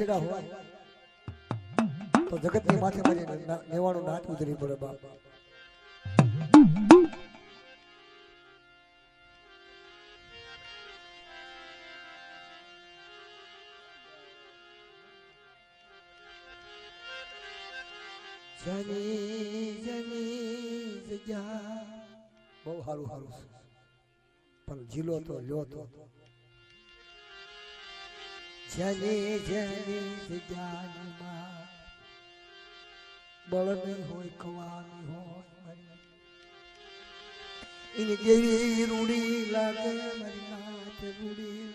પીછડા હોય તો જગતની માથે મારી નેવાણું નાથ ઉતરી પડે બાપ. જની જની જગ્યા બહુ સારું સારું પણ જીલો તો લ્યો તો જની જની જગ્યામાં બળની હોય કવાની હોય એની દેવી રૂડી લાગે મારી નાથ રૂડી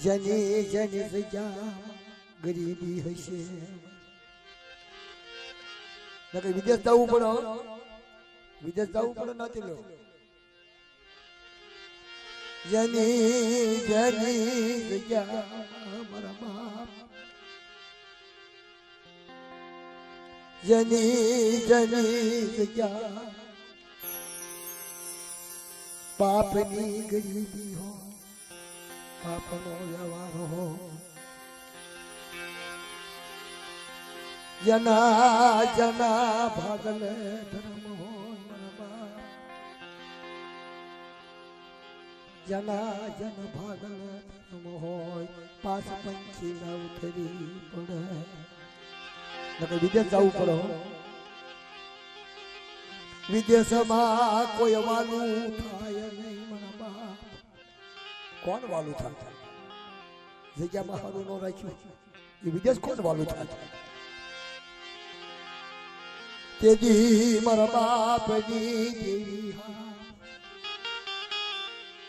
જની જની જગ્યા ગરીબી હશે નકર વિદેશ જવું પડે વિદેશ જવું પડે નથી લો જની જની જગ્યા મારા બાપ જની જની જગ્યા પાપની ગરીબી હો પાપનો વ્યવહાર હો जना जना भागले धर्म हो जना जन भागले धर्म हो पास पंछी न उतरी पड़े नके विदेश जाऊ पड़ो विदेशમાં કોઈ વાલું થાય નહીં મારા બાપ કોણ વાલું થાય જગ્યામાં હારું ન રાખ્યું એ વિદેશ કોણ વાલું થાય તેદી મારા બાપની દેવી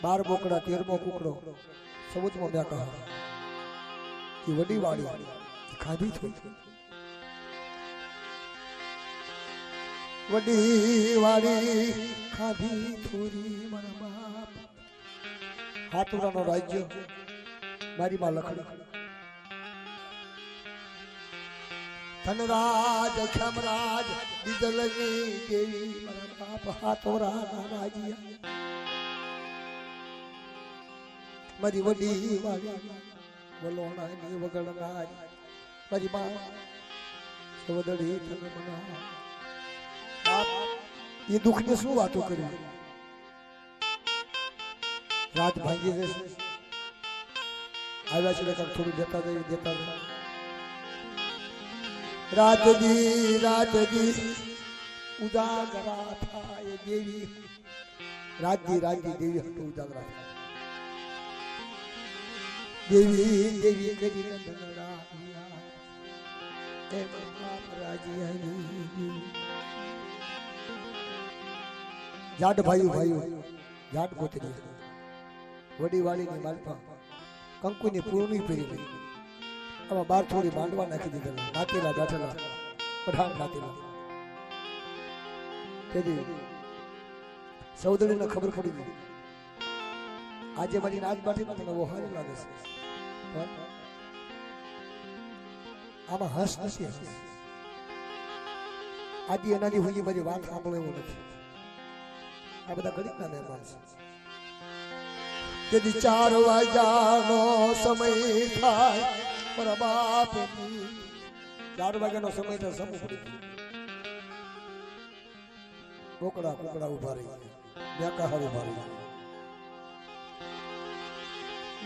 12 બોકડા 13મો કુકડો સબૂતમાં મેં કહા એ વડી વાળી ખાધી થઈ વડી વાળી ખાધી થોરી મારા બાપ હાથુરાનો રાજ્ય મારી માં લખડી ધનરાજ ખમરાજ દિદલની દેવી મારા બાપ હાથોરા રાજીયા મારી વડી વાળી બોલોણાની વગડનાજ મારી માં સવદડી તને મના બાપ એ દુઃખને શું વાતો કરી રાત ભાંગી જશે આવ્યા છે થોડું દેતા જાય રાતદી ઉજાગરા થાય દેવી રાજદી દેવી હતું ઉજાગરા થાય દેવી કરી જાટ ભાઈઓ જાટ ગોતરી વડી વાળીની માલપા કંકુની પૂર્ણી ફેરી આમાં 12 થોડી માંડવા નાખી દીધેલા નાતેલા બેઠેલા પઠાણ નાતેલા તેથી સૌદરીને ખબર પડી ગઈ આજે મારી નાચ બાટી મને બહુ સારું લાગે છે પણ આમાં હસ નથી આજે એનાની હુલી મારી વાત સાંભળે એવું નથી આ બધા ગણિતના મહેમાન છે તેથી 4 વાગ્યાનો સમય થાય મારા બાપની 4 વાગ્યાનો સમય તો સમૂહ પડી બોકડા કુકડા ઉભા રહી બેકાહાર ઉભા રહી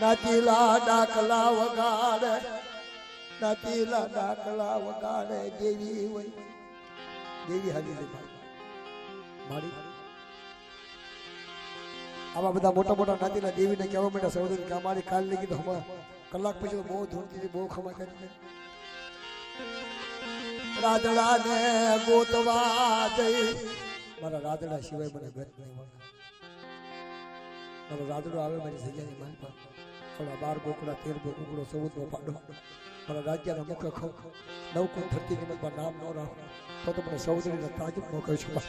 નાતીલા ડાકલા વગાડે દેવી હોય દેવી હાલી છે મારી આવા બધા મોટા નાતીલા દેવીને કહેવા માંડ્યા સહોદરી કે અમારી કાલ લગી તો હમણાં કલાક પછી બહુ ધૂળતી બહુ ખમા કરી રાધડા ને ગોતવા જઈ મારા રાધડા સિવાય મને ઘર નહીં મળે મારો રાધડો આવે મારી જગ્યાની માલપા થોડા 12 બોકડા 13 બોકડો 14 પાડો મારા રાજ્યના મુખ નવકુંજ ધરતી કિંમતમાં નામ ન રાખો તો મને સૌદરીને તાજુબ ન કહી શકો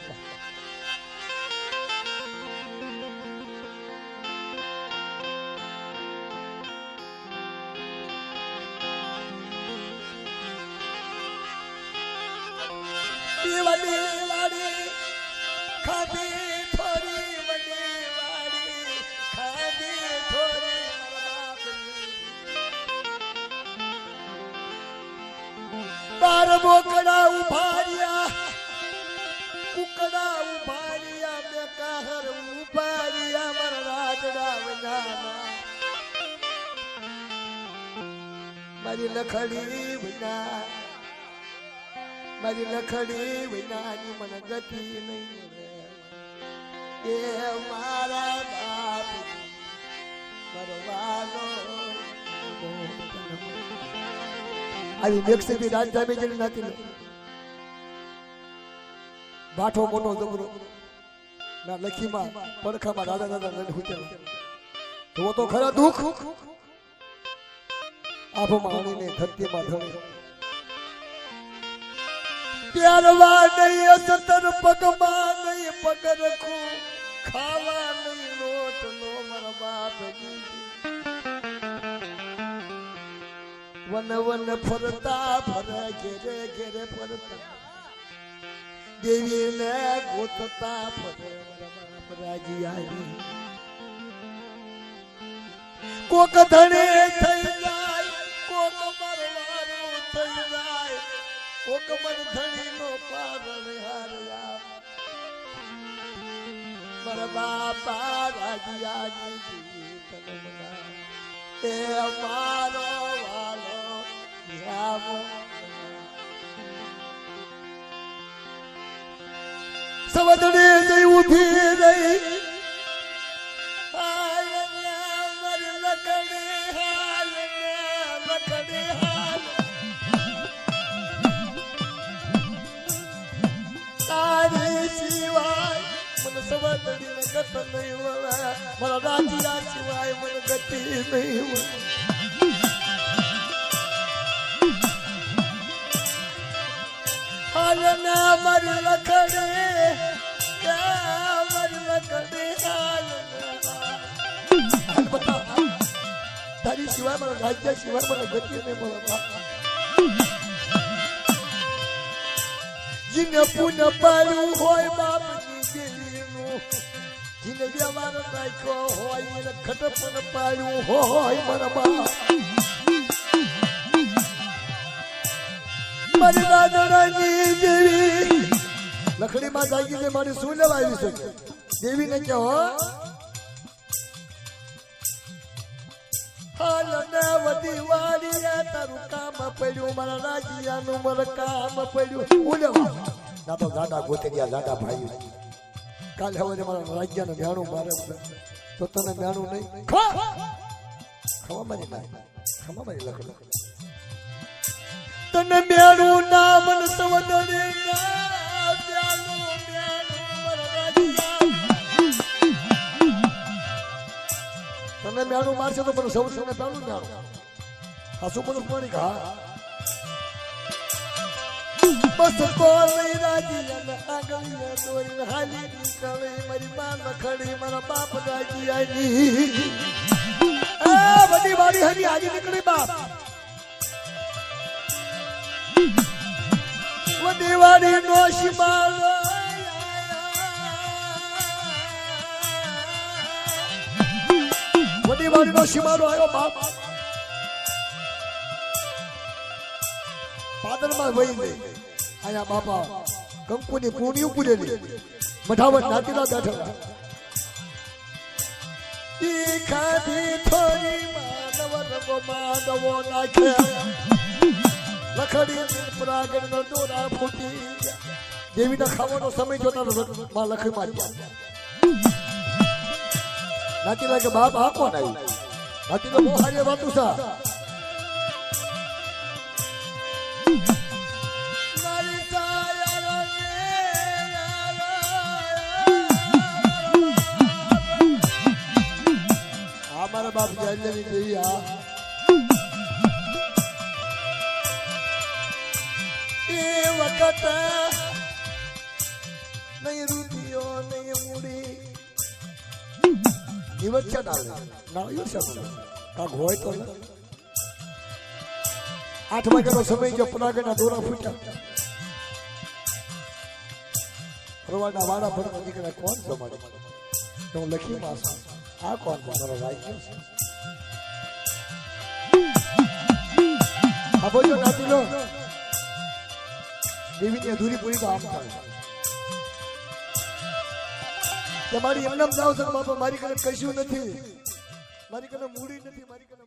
બોકડા ઉભાર્યા કુકડા ઉભાર્યા બે કાહર ઉભાર્યા મારા રાજડા વનાના મારી લખડી વિના મારી લખડી વિનાની મને ગતિ નહીં રે એ મારા બાપ પરવાનો આવી મેક્સી રાજધાની જેવી નાતી બાઠો મોટો જબરો ના લખીમાં પડખામાં રાધા રાધા લડ હુટેલા તો તો ખરા દુઃખ આભમાં આણીને ધરતીમાં ધણી પ્યારવા નહીં અસતર પગમાં નહીં પગ રખું ખાવા નહીં લોટ નો મારા બાપ વન વન ફરતા ફરે ઘેરે ઘેરે ફરતા દેવીને ગોતતા ફરે મારા બાપ રાજી આવી કોક ધણે થઈ જાય કોક મરવાનું થઈ જાય કોક મર ધણી નો પારણ હાર્યા મારા બાપા રાજીયાની તનમના એ અમારો વાલો યામો સવદડે જઈ ઉભી રહી ગત નહીં વળે મારા રાજીયા સિવાય મને ગતિ નહીં વળે હાલ ના મારી લખડે મારી લખડે હાલ બતા તારી સિવાય મારા રાજ્ય સિવાય મને ગતિ નહીં મળે જીને પુણ્ય પાડ્યું હોય બાપની દેવીનું જીને વ્યવહાર રાખ્યો હોય એને ખટપણ પાડ્યું હોય મારા બાપ મારી દાદરાની દેવી લખડીમાં જાગી છે મારી શું લેવા આવી શકે દેવીને કહો હાલ ને વધી વાળી તારું કામ પડ્યું મારા રાજીયાનું મારું કામ પડ્યું હું લેવા ના તો દાદા ગોતે ગયા દાદા ભાઈ કાલે હવે મારા રાજ્યનું મ્યાણું મારે તો તને મ્યાણું નહીં ખવા મારી લખડ તને મ્યાણું ના મન સવદરે ના મ્યાણું મારા રાજ્યા તને મ્યાણું મારશે તો મને સૌ સૌને પહેલું મ્યાણું આ શું બધું પાણી કા બસ કોલી રાજી અને આગળ દોરી હાલી નીકળે મારી માં લખડી મારા બાપ રાજી આની બધી વાડી હરી હાજી નીકળી બાપ બધી વાડી નો શિમાલો બધી વાડી નો શિમાલો આવ્યો બાપ પાદરમાં વહી ગઈ આયા બાપા કંકુની પૂણી ઉપડેલી મઠાવટ નાતીલા બેઠા ઈ ખાધી થોડી માનવ માનવો નાખે લખડી પ્રાગણ નો દોરા ફૂટી દેવીના ખાવાનો સમય જોતા માં લખી મારી નાતીલા કે બાપ આ કોણ આવ્યું નાતીલા બહુ હારી વાતું સા બાપ જાનની દેવી આ એ વખત નહીં રૂપિયો નહીં મૂડી દિવસ છે ના યુસફ કાક હોય તો 8 વાગ્યાનો સમય જો પરાગના દોરા ફૂટ્યા ફરવાના વાડા ફરવા નીકળ્યા કોણ સમાડે તો લખી માસ આ કોણ મારો રાજ્ય છે આ બોલો નાતીલો દેવીની અધૂરી પૂરી તો આમ થાય કે મારી એમનામ જાવ છો બાપા, મારી કને કશું નથી, મારી કને મૂડી નથી, મારી કને